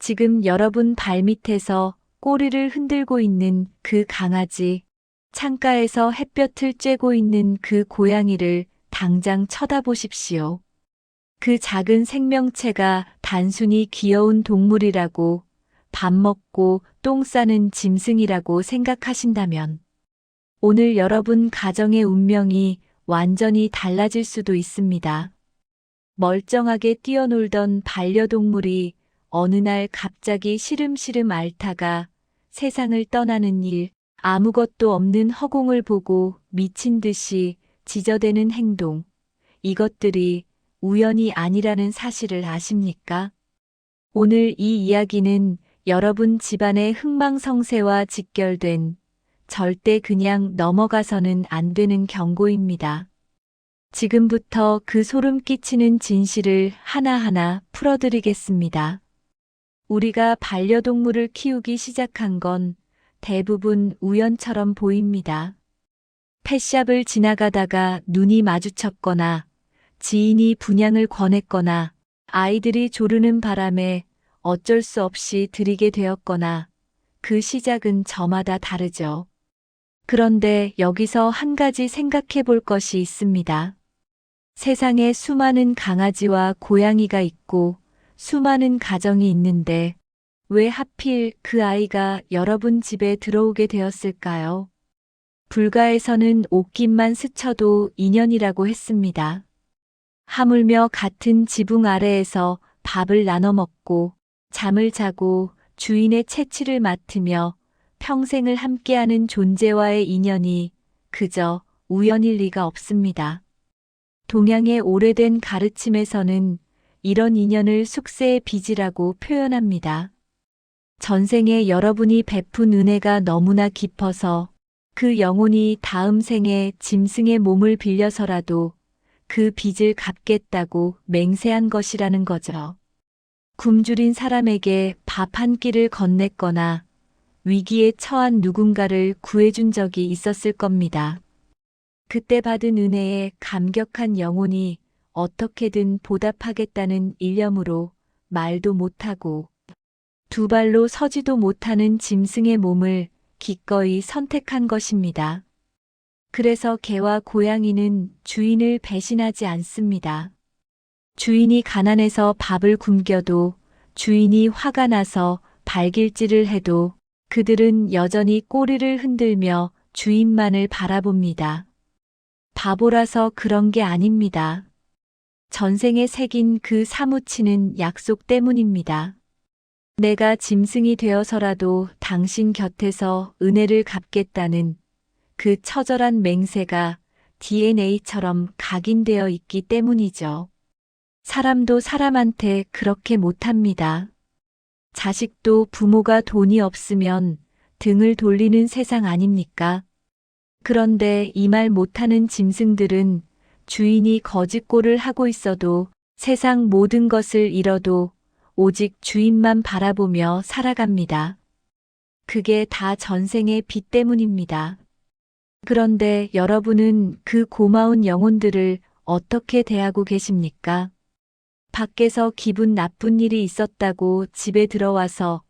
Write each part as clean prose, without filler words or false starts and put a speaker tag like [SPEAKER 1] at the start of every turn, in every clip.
[SPEAKER 1] 지금 여러분 발밑에서 꼬리를 흔들고 있는 그 강아지, 창가에서 햇볕을 쬐고 있는 그 고양이를 당장 쳐다보십시오. 그 작은 생명체가 단순히 귀여운 동물이라고, 밥 먹고 똥 싸는 짐승이라고 생각하신다면, 오늘 여러분 가정의 운명이 완전히 달라질 수도 있습니다. 멀쩡하게 뛰어놀던 반려동물이 어느 날 갑자기 시름시름 앓다가 세상을 떠나는 일, 아무것도 없는 허공을 보고 미친 듯이 지저대는 행동, 이것들이 우연이 아니라는 사실을 아십니까? 오늘 이 이야기는 여러분 집안의 흥망성쇠와 직결된 절대 그냥 넘어가서는 안 되는 경고입니다. 지금부터 그 소름 끼치는 진실을 하나하나 풀어드리겠습니다. 우리가 반려동물을 키우기 시작한 건 대부분 우연처럼 보입니다. 펫샵을 지나가다가 눈이 마주쳤거나 지인이 분양을 권했거나 아이들이 조르는 바람에 어쩔 수 없이 들이게 되었거나 그 시작은 저마다 다르죠. 그런데 여기서 한 가지 생각해 볼 것이 있습니다. 세상에 수많은 강아지와 고양이가 있고 수많은 가정이 있는데 왜 하필 그 아이가 여러분 집에 들어오게 되었을까요? 불가에서는 옷깃만 스쳐도 인연이라고 했습니다. 하물며 같은 지붕 아래에서 밥을 나눠 먹고 잠을 자고 주인의 채취를 맡으며 평생을 함께하는 존재와의 인연이 그저 우연일 리가 없습니다. 동양의 오래된 가르침에서는 이런 인연을 숙세의 빚이라고 표현합니다. 전생에 여러분이 베푼 은혜가 너무나 깊어서 그 영혼이 다음 생에 짐승의 몸을 빌려서라도 그 빚을 갚겠다고 맹세한 것이라는 거죠. 굶주린 사람에게 밥 한 끼를 건넸거나 위기에 처한 누군가를 구해준 적이 있었을 겁니다. 그때 받은 은혜에 감격한 영혼이 어떻게든 보답하겠다는 일념으로 말도 못하고 두 발로 서지도 못하는 짐승의 몸을 기꺼이 선택한 것입니다. 그래서 개와 고양이는 주인을 배신하지 않습니다. 주인이 가난해서 밥을 굶겨도 주인이 화가 나서 발길질을 해도 그들은 여전히 꼬리를 흔들며 주인만을 바라봅니다. 바보라서 그런 게 아닙니다. 전생에 새긴 그 사무치는 약속 때문입니다. 내가 짐승이 되어서라도 당신 곁에서 은혜를 갚겠다는 그 처절한 맹세가 DNA처럼 각인되어 있기 때문이죠. 사람도 사람한테 그렇게 못합니다. 자식도 부모가 돈이 없으면 등을 돌리는 세상 아닙니까? 그런데 이 말 못하는 짐승들은 주인이 거짓골을 하고 있어도 세상 모든 것을 잃어도 오직 주인만 바라보며 살아갑니다. 그게 다 전생의 빚 때문입니다. 그런데 여러분은 그 고마운 영혼들을 어떻게 대하고 계십니까? 밖에서 기분 나쁜 일이 있었다고 집에 들어와서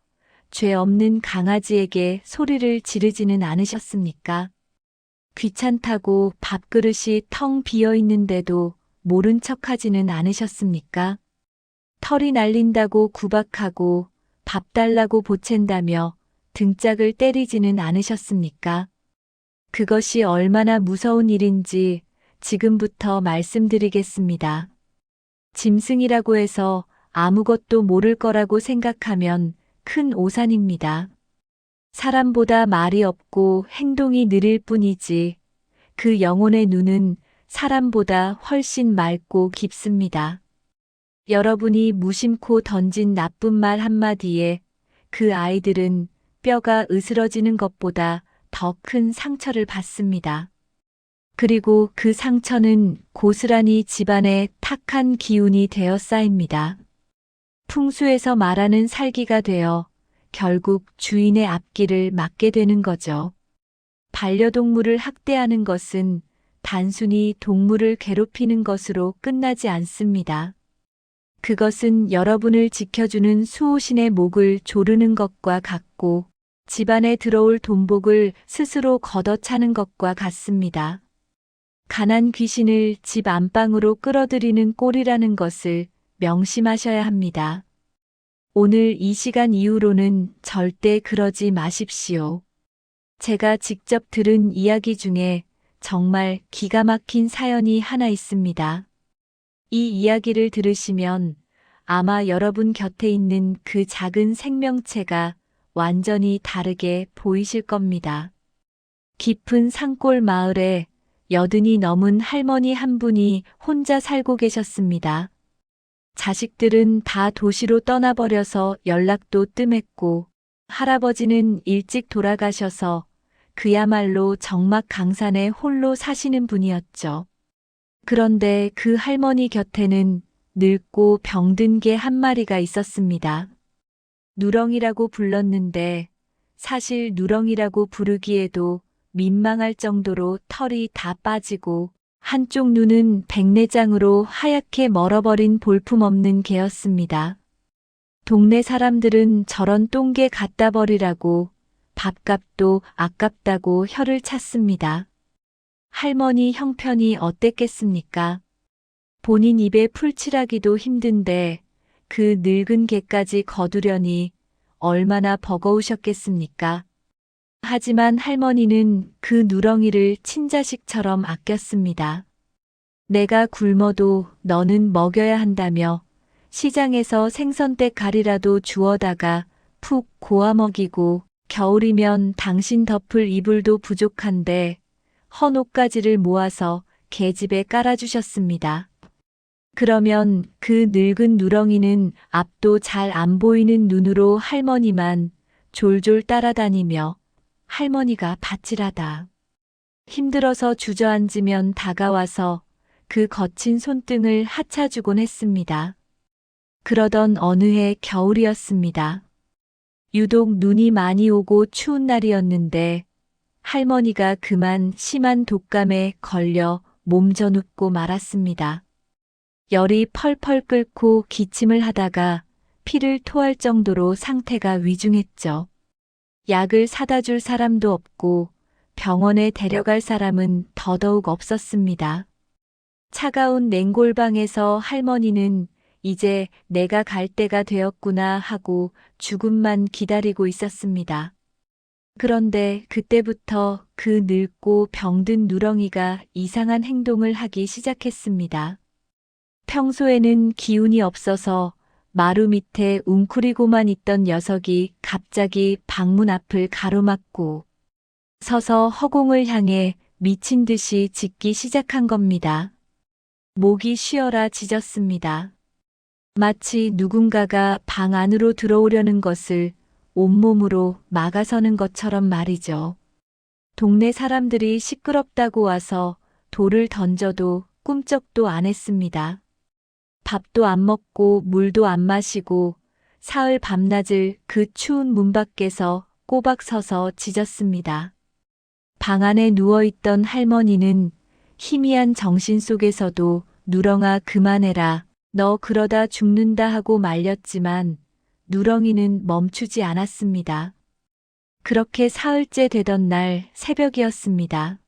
[SPEAKER 1] 죄 없는 강아지에게 소리를 지르지는 않으셨습니까? 귀찮다고 밥그릇이 텅 비어 있는데도 모른 척하지는 않으셨습니까? 털이 날린다고 구박하고 밥 달라고 보챈다며 등짝을 때리지는 않으셨습니까? 그것이 얼마나 무서운 일인지 지금부터 말씀드리겠습니다. 짐승이라고 해서 아무것도 모를 거라고 생각하면 큰 오산입니다. 사람보다 말이 없고 행동이 느릴 뿐이지 그 영혼의 눈은 사람보다 훨씬 맑고 깊습니다. 여러분이 무심코 던진 나쁜 말 한마디에 그 아이들은 뼈가 으스러지는 것보다 더 큰 상처를 받습니다. 그리고 그 상처는 고스란히 집안의 탁한 기운이 되어 쌓입니다. 풍수에서 말하는 살기가 되어 결국 주인의 앞길을 막게 되는 거죠. 반려동물을 학대하는 것은 단순히 동물을 괴롭히는 것으로 끝나지 않습니다. 그것은 여러분을 지켜주는 수호신의 목을 조르는 것과 같고 집안에 들어올 돈복을 스스로 걷어차는 것과 같습니다. 가난 귀신을 집 안방으로 끌어들이는 꼴이라는 것을 명심하셔야 합니다. 오늘 이 시간 이후로는 절대 그러지 마십시오. 제가 직접 들은 이야기 중에 정말 기가 막힌 사연이 하나 있습니다. 이 이야기를 들으시면 아마 여러분 곁에 있는 그 작은 생명체가 완전히 다르게 보이실 겁니다. 깊은 산골 마을에 80이 넘은 할머니 한 분이 혼자 살고 계셨습니다. 자식들은 다 도시로 떠나버려서 연락도 뜸했고 할아버지는 일찍 돌아가셔서 그야말로 적막강산에 홀로 사시는 분이었죠. 그런데 그 할머니 곁에는 늙고 병든 개 한 마리가 있었습니다. 누렁이라고 불렀는데 사실 누렁이라고 부르기에도 민망할 정도로 털이 다 빠지고 한쪽 눈은 백내장으로 하얗게 멀어버린 볼품없는 개였습니다. 동네 사람들은 저런 똥개 갖다 버리라고 밥값도 아깝다고 혀를 찼습니다. 할머니 형편이 어땠겠습니까? 본인 입에 풀칠하기도 힘든데 그 늙은 개까지 거두려니 얼마나 버거우셨겠습니까? 하지만 할머니는 그 누렁이를 친자식처럼 아꼈습니다. 내가 굶어도 너는 먹여야 한다며 시장에서 생선떼 가리라도 주워다가 푹 고아 먹이고 겨울이면 당신 덮을 이불도 부족한데 헌 옷가지를 모아서 계집에 깔아주셨습니다. 그러면 그 늙은 누렁이는 앞도 잘 안 보이는 눈으로 할머니만 졸졸 따라다니며 할머니가 밭일하다 힘들어서 주저앉으면 다가와서 그 거친 손등을 하차주곤 했습니다. 그러던 어느 해 겨울이었습니다. 유독 눈이 많이 오고 추운 날이었는데 할머니가 그만 심한 독감에 걸려 몸져눕고 말았습니다. 열이 펄펄 끓고 기침을 하다가 피를 토할 정도로 상태가 위중했죠. 약을 사다 줄 사람도 없고 병원에 데려갈 사람은 더더욱 없었습니다. 차가운 냉골방에서 할머니는 이제 내가 갈 때가 되었구나 하고 죽음만 기다리고 있었습니다. 그런데 그때부터 그 늙고 병든 누렁이가 이상한 행동을 하기 시작했습니다. 평소에는 기운이 없어서 마루 밑에 웅크리고만 있던 녀석이 갑자기 방문 앞을 가로막고 서서 허공을 향해 미친 듯이 짖기 시작한 겁니다. 목이 쉬어라 짖었습니다. 마치 누군가가 방 안으로 들어오려는 것을 온몸으로 막아서는 것처럼 말이죠. 동네 사람들이 시끄럽다고 와서 돌을 던져도 꿈쩍도 안 했습니다. 밥도 안 먹고 물도 안 마시고 사흘 밤낮을 그 추운 문 밖에서 꼬박 서서 짖었습니다. 방 안에 누워있던 할머니는 희미한 정신 속에서도 누렁아 그만해라, 너 그러다 죽는다 하고 말렸지만 누렁이는 멈추지 않았습니다. 그렇게 사흘째 되던 날 새벽이었습니다.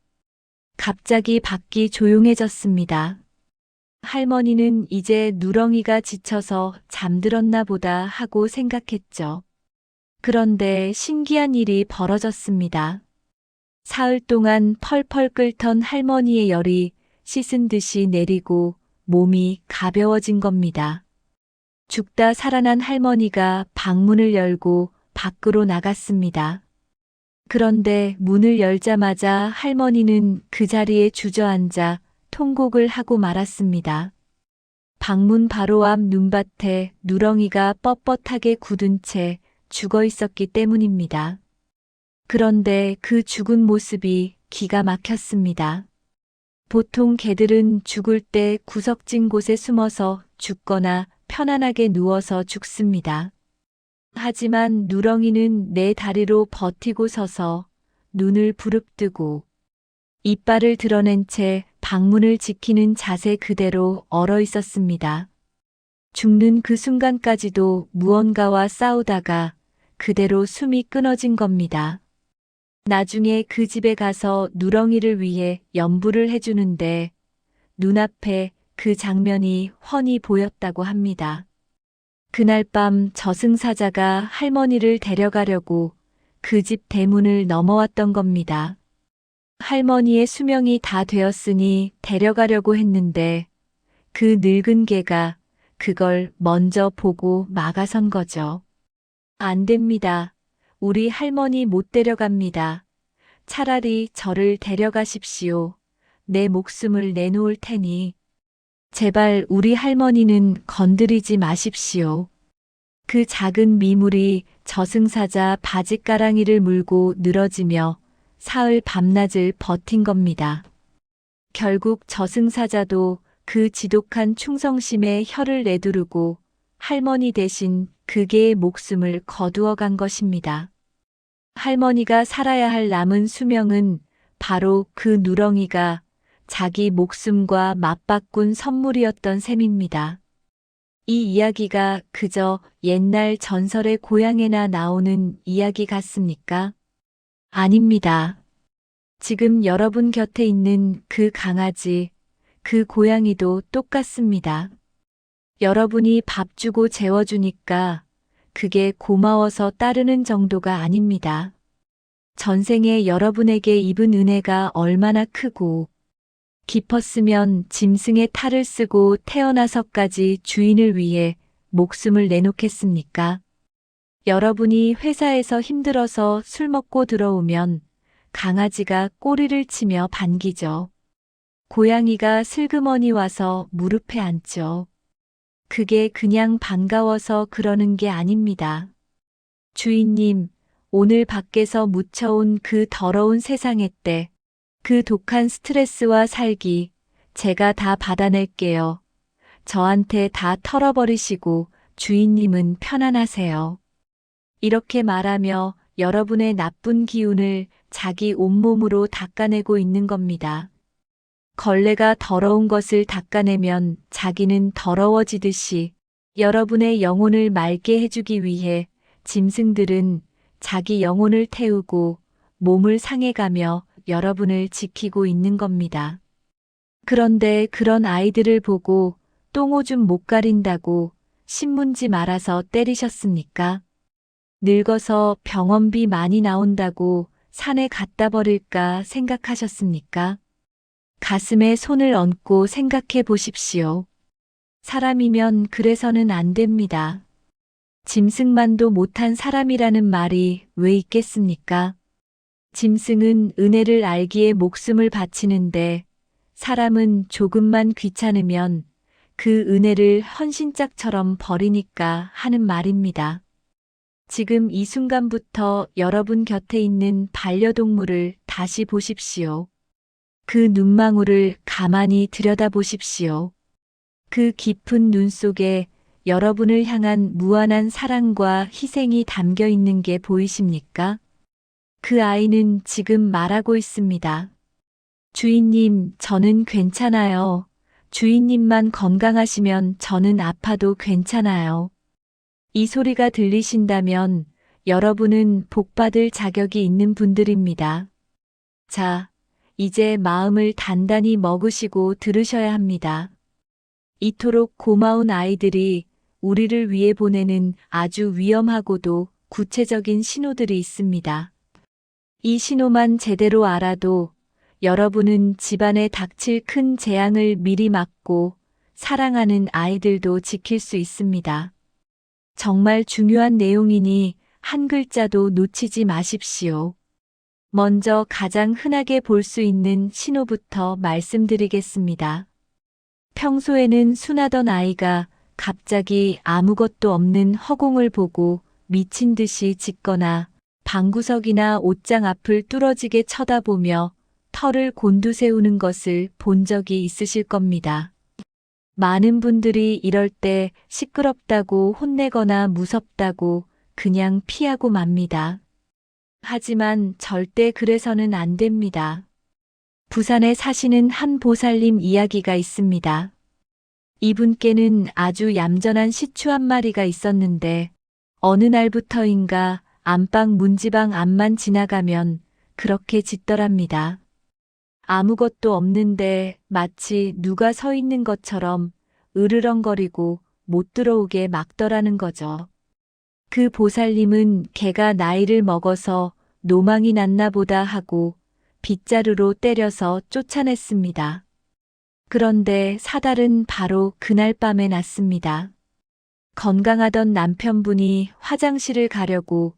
[SPEAKER 1] 갑자기 밖이 조용해졌습니다. 할머니는 이제 누렁이가 지쳐서 잠들었나 보다 하고 생각했죠. 그런데 신기한 일이 벌어졌습니다. 사흘 동안 펄펄 끓던 할머니의 열이 씻은 듯이 내리고 몸이 가벼워진 겁니다. 죽다 살아난 할머니가 방문을 열고 밖으로 나갔습니다. 그런데 문을 열자마자 할머니는 그 자리에 주저앉아 통곡을 하고 말았습니다. 방문 바로 앞 눈밭에 누렁이가 뻣뻣하게 굳은 채 죽어 있었기 때문입니다. 그런데 그 죽은 모습이 기가 막혔습니다. 보통 개들은 죽을 때 구석진 곳에 숨어서 죽거나 편안하게 누워서 죽습니다. 하지만 누렁이는 네 다리로 버티고 서서 눈을 부릅뜨고 이빨을 드러낸 채 방문을 지키는 자세 그대로 얼어 있었습니다. 죽는 그 순간까지도 무언가와 싸우다가 그대로 숨이 끊어진 겁니다. 나중에 그 집에 가서 누렁이를 위해 연부를 해주는데 눈앞에 그 장면이 훤히 보였다고 합니다. 그날 밤 저승사자가 할머니를 데려가려고 그 집 대문을 넘어왔던 겁니다. 할머니의 수명이 다 되었으니 데려가려고 했는데 그 늙은 개가 그걸 먼저 보고 막아선 거죠. 안 됩니다. 우리 할머니 못 데려갑니다. 차라리 저를 데려가십시오. 내 목숨을 내놓을 테니. 제발 우리 할머니는 건드리지 마십시오. 그 작은 미물이 저승사자 바짓가랑이를 물고 늘어지며 사흘 밤낮을 버틴 겁니다. 결국 저승사자도 그 지독한 충성심에 혀를 내두르고 할머니 대신 그 개의 목숨을 거두어 간 것입니다. 할머니가 살아야 할 남은 수명은 바로 그 누렁이가 자기 목숨과 맞바꾼 선물이었던 셈입니다. 이 이야기가 그저 옛날 전설의 고향에나 나오는 이야기 같습니까? 아닙니다. 지금 여러분 곁에 있는 그 강아지, 그 고양이도 똑같습니다. 여러분이 밥 주고 재워주니까 그게 고마워서 따르는 정도가 아닙니다. 전생에 여러분에게 입은 은혜가 얼마나 크고 깊었으면 짐승의 탈을 쓰고 태어나서까지 주인을 위해 목숨을 내놓겠습니까? 여러분이 회사에서 힘들어서 술 먹고 들어오면 강아지가 꼬리를 치며 반기죠. 고양이가 슬그머니 와서 무릎에 앉죠. 그게 그냥 반가워서 그러는 게 아닙니다. 주인님, 오늘 밖에서 묻혀온 그 더러운 세상의 때, 그 독한 스트레스와 살기, 제가 다 받아낼게요. 저한테 다 털어버리시고 주인님은 편안하세요. 이렇게 말하며 여러분의 나쁜 기운을 자기 온몸으로 닦아내고 있는 겁니다. 걸레가 더러운 것을 닦아내면 자기는 더러워지듯이 여러분의 영혼을 맑게 해주기 위해 짐승들은 자기 영혼을 태우고 몸을 상해가며 여러분을 지키고 있는 겁니다. 그런데 그런 아이들을 보고 똥오줌 못 가린다고 신문지 말아서 때리셨습니까? 늙어서 병원비 많이 나온다고 산에 갖다 버릴까 생각하셨습니까? 가슴에 손을 얹고 생각해 보십시오. 사람이면 그래서는 안 됩니다. 짐승만도 못한 사람이라는 말이 왜 있겠습니까? 짐승은 은혜를 알기에 목숨을 바치는데 사람은 조금만 귀찮으면 그 은혜를 헌신짝처럼 버리니까 하는 말입니다. 지금 이 순간부터 여러분 곁에 있는 반려동물을 다시 보십시오. 그 눈망울을 가만히 들여다보십시오. 그 깊은 눈 속에 여러분을 향한 무한한 사랑과 희생이 담겨 있는 게 보이십니까? 그 아이는 지금 말하고 있습니다. 주인님, 저는 괜찮아요. 주인님만 건강하시면 저는 아파도 괜찮아요. 이 소리가 들리신다면 여러분은 복받을 자격이 있는 분들입니다. 자, 이제 마음을 단단히 먹으시고 들으셔야 합니다. 이토록 고마운 아이들이 우리를 위해 보내는 아주 위험하고도 구체적인 신호들이 있습니다. 이 신호만 제대로 알아도 여러분은 집안에 닥칠 큰 재앙을 미리 막고 사랑하는 아이들도 지킬 수 있습니다. 정말 중요한 내용이니 한 글자도 놓치지 마십시오. 먼저 가장 흔하게 볼 수 있는 신호부터 말씀드리겠습니다. 평소에는 순하던 아이가 갑자기 아무것도 없는 허공을 보고 미친 듯이 짖거나 방구석이나 옷장 앞을 뚫어지게 쳐다보며 털을 곤두세우는 것을 본 적이 있으실 겁니다. 많은 분들이 이럴 때 시끄럽다고 혼내거나 무섭다고 그냥 피하고 맙니다. 하지만 절대 그래서는 안 됩니다. 부산에 사시는 한 보살님 이야기가 있습니다. 이분께는 아주 얌전한 시추 한 마리가 있었는데 어느 날부터인가 안방 문지방 앞만 지나가면 그렇게 짖더랍니다. 아무것도 없는데 마치 누가 서 있는 것처럼 으르렁거리고 못 들어오게 막더라는 거죠. 그 보살님은 개가 나이를 먹어서 노망이 났나 보다 하고 빗자루로 때려서 쫓아냈습니다. 그런데 사달은 바로 그날 밤에 났습니다. 건강하던 남편분이 화장실을 가려고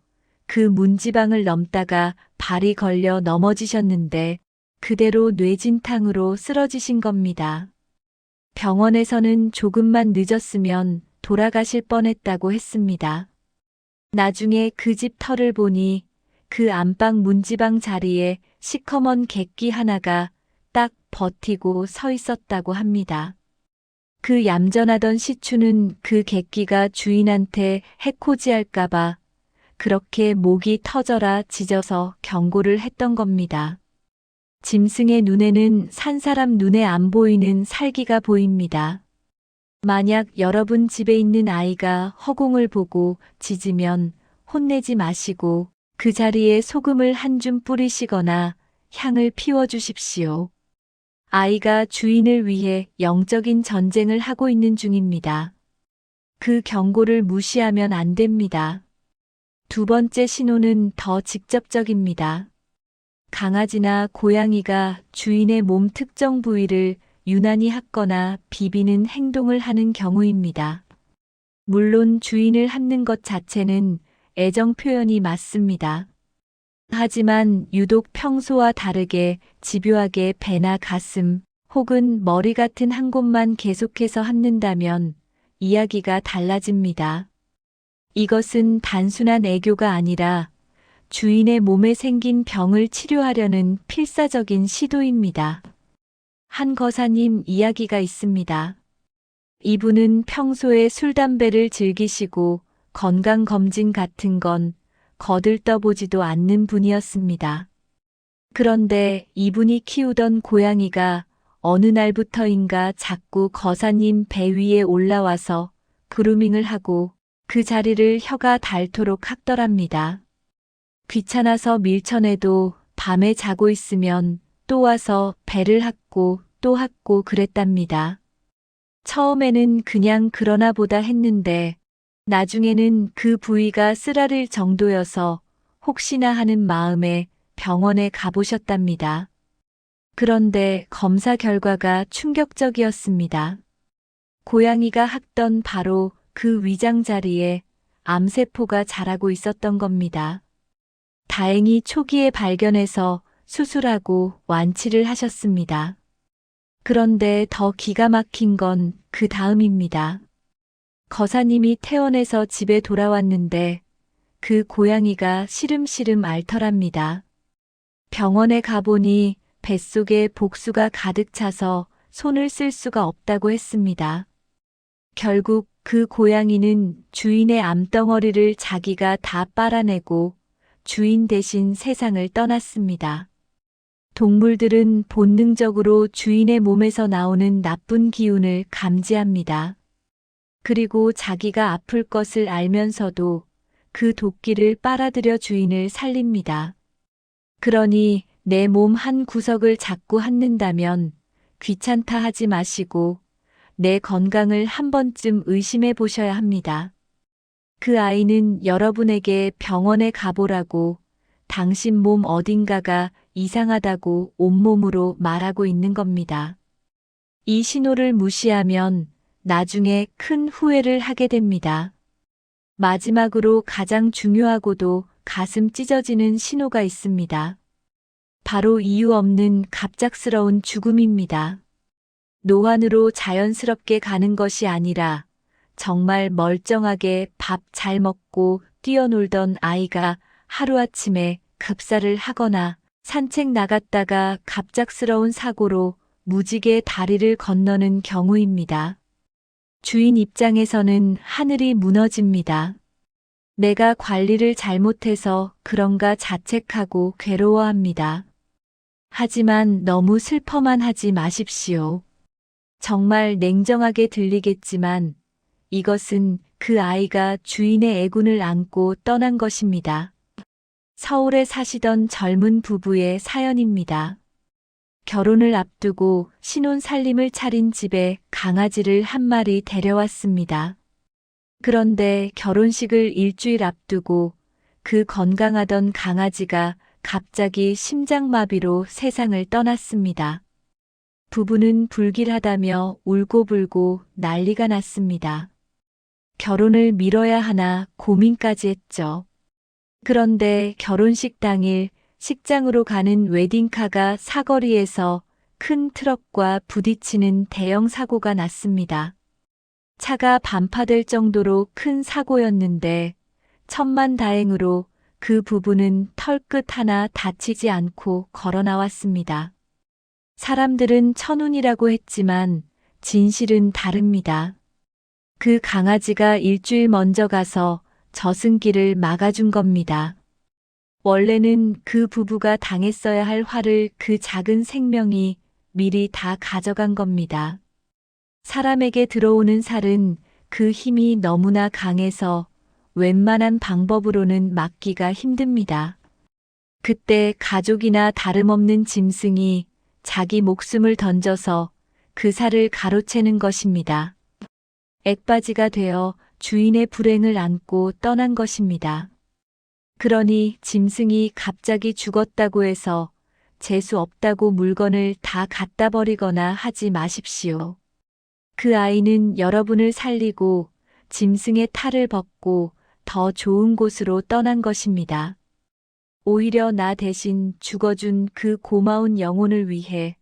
[SPEAKER 1] 그 문지방을 넘다가 발이 걸려 넘어지셨는데 그대로 뇌진탕으로 쓰러지신 겁니다. 병원에서는 조금만 늦었으면 돌아가실 뻔했다고 했습니다. 나중에 그 집 터를 보니 그 안방 문지방 자리에 시커먼 객기 하나가 딱 버티고 서 있었다고 합니다. 그 얌전하던 시추는 그 객기가 주인한테 해코지할까봐 그렇게 목이 터져라 짖어서 경고를 했던 겁니다. 짐승의 눈에는 산 사람 눈에 안 보이는 살기가 보입니다. 만약 여러분 집에 있는 아이가 허공을 보고 짖으면 혼내지 마시고 그 자리에 소금을 한 줌 뿌리시거나 향을 피워주십시오. 아이가 주인을 위해 영적인 전쟁을 하고 있는 중입니다. 그 경고를 무시하면 안 됩니다. 두 번째 신호는 더 직접적입니다. 강아지나 고양이가 주인의 몸 특정 부위를 유난히 핥거나 비비는 행동을 하는 경우입니다. 물론 주인을 핥는 것 자체는 애정 표현이 맞습니다. 하지만 유독 평소와 다르게 집요하게 배나 가슴 혹은 머리 같은 한 곳만 계속해서 핥는다면 이야기가 달라집니다. 이것은 단순한 애교가 아니라 주인의 몸에 생긴 병을 치료하려는 필사적인 시도입니다. 한 거사님 이야기가 있습니다. 이분은 평소에 술, 담배를 즐기시고 건강검진 같은 건 거들떠보지도 않는 분이었습니다. 그런데 이분이 키우던 고양이가 어느 날부터인가 자꾸 거사님 배 위에 올라와서 그루밍을 하고 그 자리를 혀가 닳도록 핥더랍니다. 귀찮아서 밀쳐내도 밤에 자고 있으면 또 와서 배를 핥고 또 핥고 그랬답니다. 처음에는 그냥 그러나 보다 했는데 나중에는 그 부위가 쓰라릴 정도여서 혹시나 하는 마음에 병원에 가보셨답니다. 그런데 검사 결과가 충격적이었습니다. 고양이가 핥던 바로 그 위장 자리에 암세포가 자라고 있었던 겁니다. 다행히 초기에 발견해서 수술하고 완치를 하셨습니다. 그런데 더 기가 막힌 건 그 다음입니다. 거사님이 퇴원해서 집에 돌아왔는데 그 고양이가 시름시름 앓더랍니다. 병원에 가보니 뱃속에 복수가 가득 차서 손을 쓸 수가 없다고 했습니다. 결국 그 고양이는 주인의 암덩어리를 자기가 다 빨아내고 주인 대신 세상을 떠났습니다. 동물들은 본능적으로 주인의 몸에서 나오는 나쁜 기운을 감지합니다. 그리고 자기가 아플 것을 알면서도 그 도끼를 빨아들여 주인을 살립니다. 그러니 내 몸 한 구석을 자꾸 핥는다면 귀찮다 하지 마시고 내 건강을 한 번쯤 의심해 보셔야 합니다. 그 아이는 여러분에게 병원에 가보라고 당신 몸 어딘가가 이상하다고 온몸으로 말하고 있는 겁니다. 이 신호를 무시하면 나중에 큰 후회를 하게 됩니다. 마지막으로 가장 중요하고도 가슴 찢어지는 신호가 있습니다. 바로 이유 없는 갑작스러운 죽음입니다. 노안으로 자연스럽게 가는 것이 아니라 정말 멀쩡하게 밥 잘 먹고 뛰어놀던 아이가 하루아침에 급사를 하거나 산책 나갔다가 갑작스러운 사고로 무지개 다리를 건너는 경우입니다. 주인 입장에서는 하늘이 무너집니다. 내가 관리를 잘못해서 그런가 자책하고 괴로워합니다. 하지만 너무 슬퍼만 하지 마십시오. 정말 냉정하게 들리겠지만 이것은 그 아이가 주인의 애군을 안고 떠난 것입니다. 서울에 사시던 젊은 부부의 사연입니다. 결혼을 앞두고 신혼 살림을 차린 집에 강아지를 한 마리 데려왔습니다. 그런데 결혼식을 일주일 앞두고 그 건강하던 강아지가 갑자기 심장마비로 세상을 떠났습니다. 부부는 불길하다며 울고불고 난리가 났습니다. 결혼을 미뤄야 하나 고민까지 했죠. 그런데 결혼식 당일 식장으로 가는 웨딩카가 사거리에서 큰 트럭과 부딪히는 대형 사고가 났습니다. 차가 반파될 정도로 큰 사고였는데 천만다행으로 그 부부는 털끝 하나 다치지 않고 걸어 나왔습니다. 사람들은 천운이라고 했지만 진실은 다릅니다. 그 강아지가 일주일 먼저 가서 저승길을 막아준 겁니다. 원래는 그 부부가 당했어야 할 화를 그 작은 생명이 미리 다 가져간 겁니다. 사람에게 들어오는 살은 그 힘이 너무나 강해서 웬만한 방법으로는 막기가 힘듭니다. 그때 가족이나 다름없는 짐승이 자기 목숨을 던져서 그 살을 가로채는 것입니다. 액바지가 되어 주인의 불행을 안고 떠난 것입니다. 그러니 짐승이 갑자기 죽었다고 해서 재수 없다고 물건을 다 갖다 버리거나 하지 마십시오. 그 아이는 여러분을 살리고 짐승의 탈을 벗고 더 좋은 곳으로 떠난 것입니다. 오히려 나 대신 죽어준 그 고마운 영혼을 위해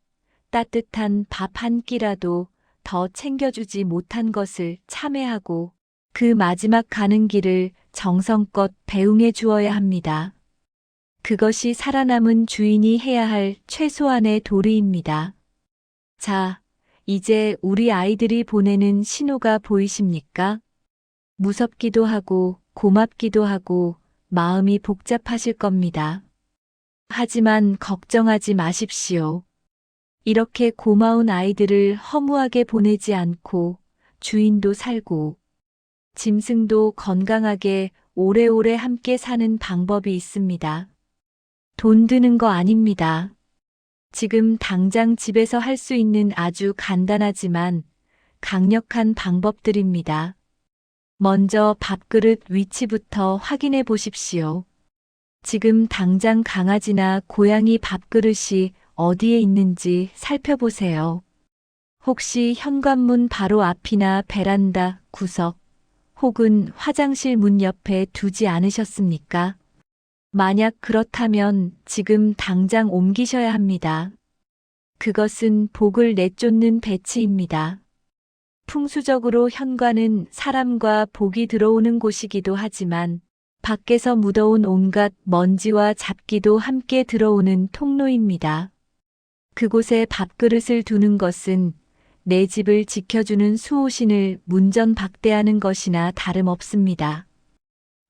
[SPEAKER 1] 따뜻한 밥 한 끼라도 더 챙겨주지 못한 것을 참회하고 그 마지막 가는 길을 정성껏 배웅해 주어야 합니다. 그것이 살아남은 주인이 해야 할 최소한의 도리입니다. 자, 이제 우리 아이들이 보내는 신호가 보이십니까? 무섭기도 하고 고맙기도 하고 마음이 복잡하실 겁니다. 하지만 걱정하지 마십시오. 이렇게 고마운 아이들을 허무하게 보내지 않고 주인도 살고 짐승도 건강하게 오래오래 함께 사는 방법이 있습니다. 돈 드는 거 아닙니다. 지금 당장 집에서 할 수 있는 아주 간단하지만 강력한 방법들입니다. 먼저 밥그릇 위치부터 확인해 보십시오. 지금 당장 강아지나 고양이 밥그릇이 어디에 있는지 살펴보세요. 혹시 현관문 바로 앞이나 베란다, 구석, 혹은 화장실 문 옆에 두지 않으셨습니까? 만약 그렇다면 지금 당장 옮기셔야 합니다. 그것은 복을 내쫓는 배치입니다. 풍수적으로 현관은 사람과 복이 들어오는 곳이기도 하지만 밖에서 묻어온 온갖 먼지와 잡기도 함께 들어오는 통로입니다. 그곳에 밥그릇을 두는 것은 내 집을 지켜주는 수호신을 문전박대하는 것이나 다름없습니다.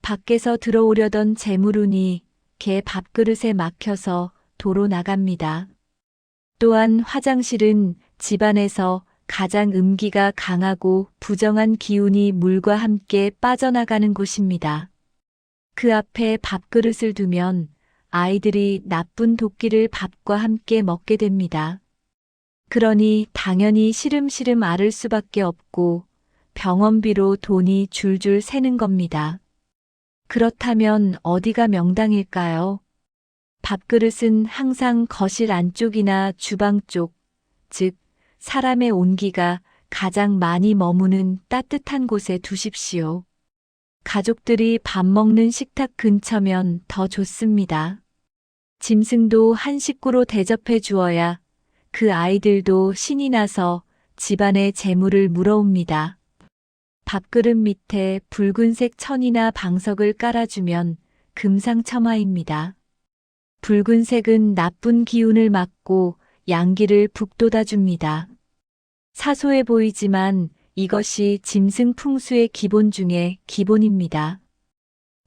[SPEAKER 1] 밖에서 들어오려던 재물운이 개 밥그릇에 막혀서 도로 나갑니다. 또한 화장실은 집안에서 가장 음기가 강하고 부정한 기운이 물과 함께 빠져나가는 곳입니다. 그 앞에 밥그릇을 두면 아이들이 나쁜 도끼를 밥과 함께 먹게 됩니다. 그러니 당연히 시름시름 앓을 수밖에 없고 병원비로 돈이 줄줄 새는 겁니다. 그렇다면 어디가 명당일까요? 밥그릇은 항상 거실 안쪽이나 주방 쪽, 즉 사람의 온기가 가장 많이 머무는 따뜻한 곳에 두십시오. 가족들이 밥 먹는 식탁 근처면 더 좋습니다. 짐승도 한 식구로 대접해 주어야 그 아이들도 신이 나서 집안의 재물을 물어옵니다. 밥그릇 밑에 붉은색 천이나 방석을 깔아주면 금상첨화입니다. 붉은색은 나쁜 기운을 막고 양기를 북돋아줍니다. 사소해 보이지만 이것이 짐승 풍수의 기본 중에 기본입니다.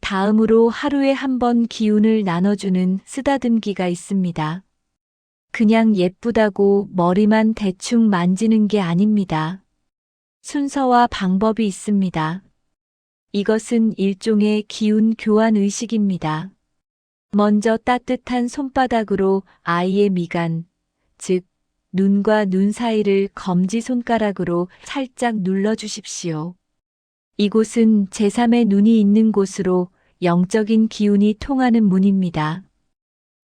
[SPEAKER 1] 다음으로 하루에 한 번 기운을 나눠주는 쓰다듬기가 있습니다. 그냥 예쁘다고 머리만 대충 만지는 게 아닙니다. 순서와 방법이 있습니다. 이것은 일종의 기운 교환 의식입니다. 먼저 따뜻한 손바닥으로 아이의 미간, 즉, 눈과 눈 사이를 검지손가락으로 살짝 눌러주십시오. 이곳은 제3의 눈이 있는 곳으로 영적인 기운이 통하는 문입니다.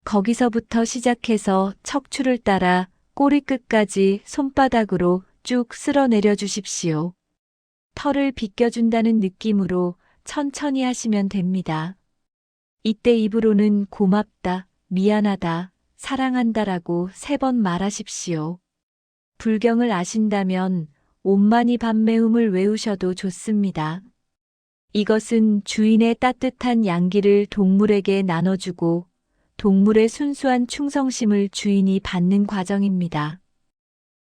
[SPEAKER 1] 거기서부터 시작해서 척추를 따라 꼬리 끝까지 손바닥으로 쭉 쓸어내려 주십시오. 털을 빗겨준다는 느낌으로 천천히 하시면 됩니다. 이때 입으로는 고맙다, 미안하다, 사랑한다라고 3번 말하십시오. 불경을 아신다면 옴마니 밤매움을 외우셔도 좋습니다. 이것은 주인의 따뜻한 양기를 동물에게 나눠주고 동물의 순수한 충성심을 주인이 받는 과정입니다.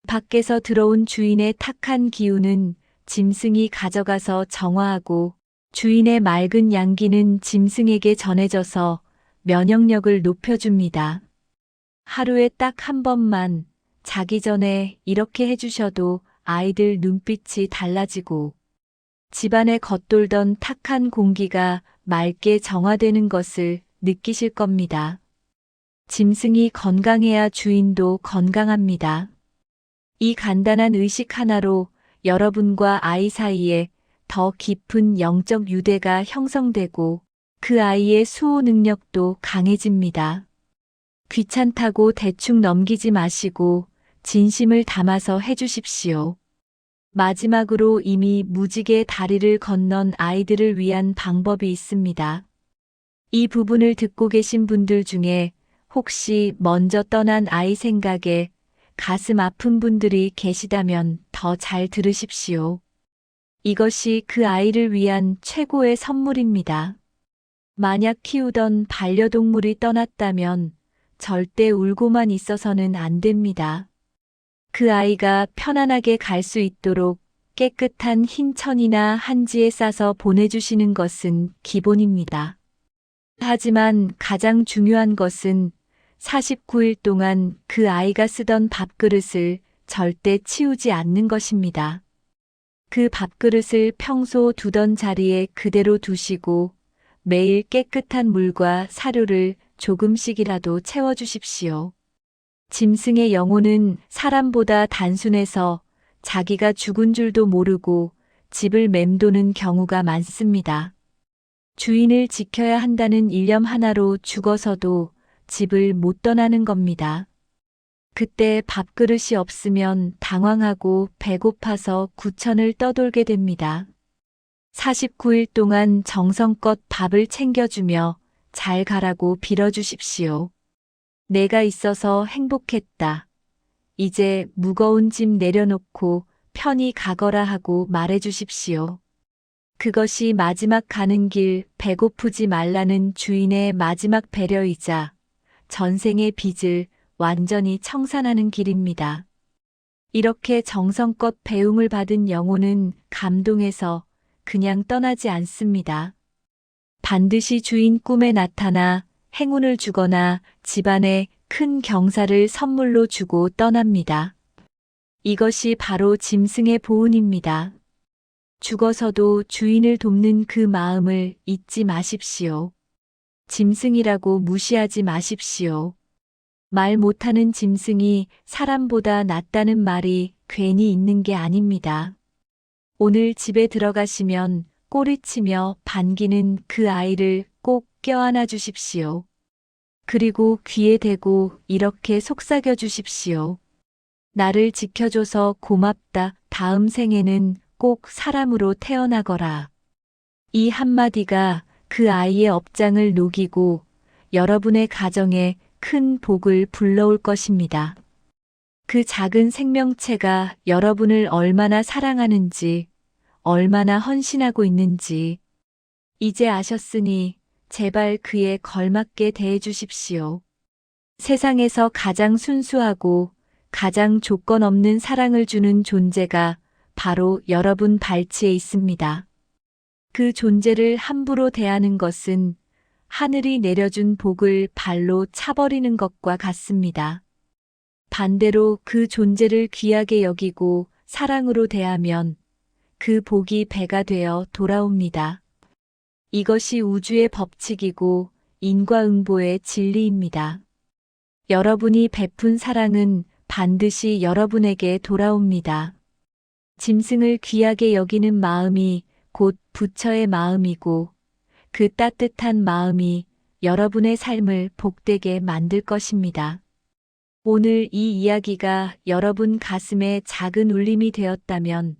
[SPEAKER 1] 밖에서 들어온 주인의 탁한 기운은 짐승이 가져가서 정화하고 주인의 맑은 양기는 짐승에게 전해져서 면역력을 높여줍니다. 하루에 딱 한 번만 자기 전에 이렇게 해주셔도 아이들 눈빛이 달라지고 집안에 겉돌던 탁한 공기가 맑게 정화되는 것을 느끼실 겁니다. 짐승이 건강해야 주인도 건강합니다. 이 간단한 의식 하나로 여러분과 아이 사이에 더 깊은 영적 유대가 형성되고 그 아이의 수호 능력도 강해집니다. 귀찮다고 대충 넘기지 마시고 진심을 담아서 해주십시오. 마지막으로 이미 무지개 다리를 건넌 아이들을 위한 방법이 있습니다. 이 부분을 듣고 계신 분들 중에 혹시 먼저 떠난 아이 생각에 가슴 아픈 분들이 계시다면 더 잘 들으십시오. 이것이 그 아이를 위한 최고의 선물입니다. 만약 키우던 반려동물이 떠났다면 절대 울고만 있어서는 안 됩니다. 그 아이가 편안하게 갈 수 있도록 깨끗한 흰 천이나 한지에 싸서 보내주시는 것은 기본입니다. 하지만 가장 중요한 것은 49일 동안 그 아이가 쓰던 밥그릇을 절대 치우지 않는 것입니다. 그 밥그릇을 평소 두던 자리에 그대로 두시고 매일 깨끗한 물과 사료를 조금씩이라도 채워주십시오. 짐승의 영혼은 사람보다 단순해서 자기가 죽은 줄도 모르고 집을 맴도는 경우가 많습니다. 주인을 지켜야 한다는 일념 하나로 죽어서도 집을 못 떠나는 겁니다. 그때 밥그릇이 없으면 당황하고 배고파서 구천을 떠돌게 됩니다. 49일 동안 정성껏 밥을 챙겨주며 잘 가라고 빌어주십시오. 내가 있어서 행복했다. 이제 무거운 짐 내려놓고 편히 가거라 하고 말해주십시오. 그것이 마지막 가는 길 배고프지 말라는 주인의 마지막 배려이자 전생의 빚을 완전히 청산하는 길입니다. 이렇게 정성껏 배움을 받은 영혼은 감동해서 그냥 떠나지 않습니다. 반드시 주인 꿈에 나타나 행운을 주거나 집안에 큰 경사를 선물로 주고 떠납니다. 이것이 바로 짐승의 보은입니다. 죽어서도 주인을 돕는 그 마음을 잊지 마십시오. 짐승이라고 무시하지 마십시오. 말 못하는 짐승이 사람보다 낫다는 말이 괜히 있는 게 아닙니다. 오늘 집에 들어가시면 꼬리치며 반기는 그 아이를 꼭 껴안아 주십시오. 그리고 귀에 대고 이렇게 속삭여 주십시오. 나를 지켜줘서 고맙다. 다음 생에는 꼭 사람으로 태어나거라. 이 한마디가 그 아이의 업장을 녹이고 여러분의 가정에 큰 복을 불러올 것입니다. 그 작은 생명체가 여러분을 얼마나 사랑하는지, 얼마나 헌신하고 있는지 이제 아셨으니 제발 그에 걸맞게 대해 주십시오. 세상에서 가장 순수하고 가장 조건 없는 사랑을 주는 존재가 바로 여러분 발치에 있습니다. 그 존재를 함부로 대하는 것은 하늘이 내려준 복을 발로 차버리는 것과 같습니다. 반대로 그 존재를 귀하게 여기고 사랑으로 대하면 그 복이 배가 되어 돌아옵니다. 이것이 우주의 법칙이고 인과응보의 진리입니다. 여러분이 베푼 사랑은 반드시 여러분에게 돌아옵니다. 짐승을 귀하게 여기는 마음이 곧 부처의 마음이고 그 따뜻한 마음이 여러분의 삶을 복되게 만들 것입니다. 오늘 이 이야기가 여러분 가슴에 작은 울림이 되었다면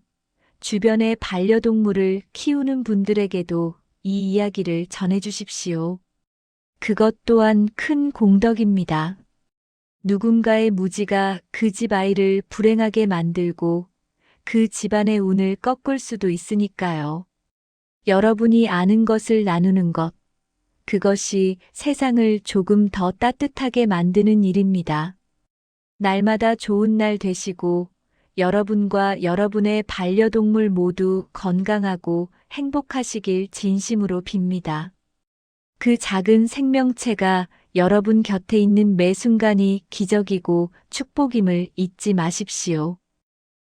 [SPEAKER 1] 주변의 반려동물을 키우는 분들에게도 이 이야기를 전해주십시오. 그것 또한 큰 공덕입니다. 누군가의 무지가 그 집 아이를 불행하게 만들고 그 집안의 운을 꺾을 수도 있으니까요. 여러분이 아는 것을 나누는 것, 그것이 세상을 조금 더 따뜻하게 만드는 일입니다. 날마다 좋은 날 되시고 여러분과 여러분의 반려동물 모두 건강하고 행복하시길 진심으로 빕니다. 그 작은 생명체가 여러분 곁에 있는 매 순간이 기적이고 축복임을 잊지 마십시오.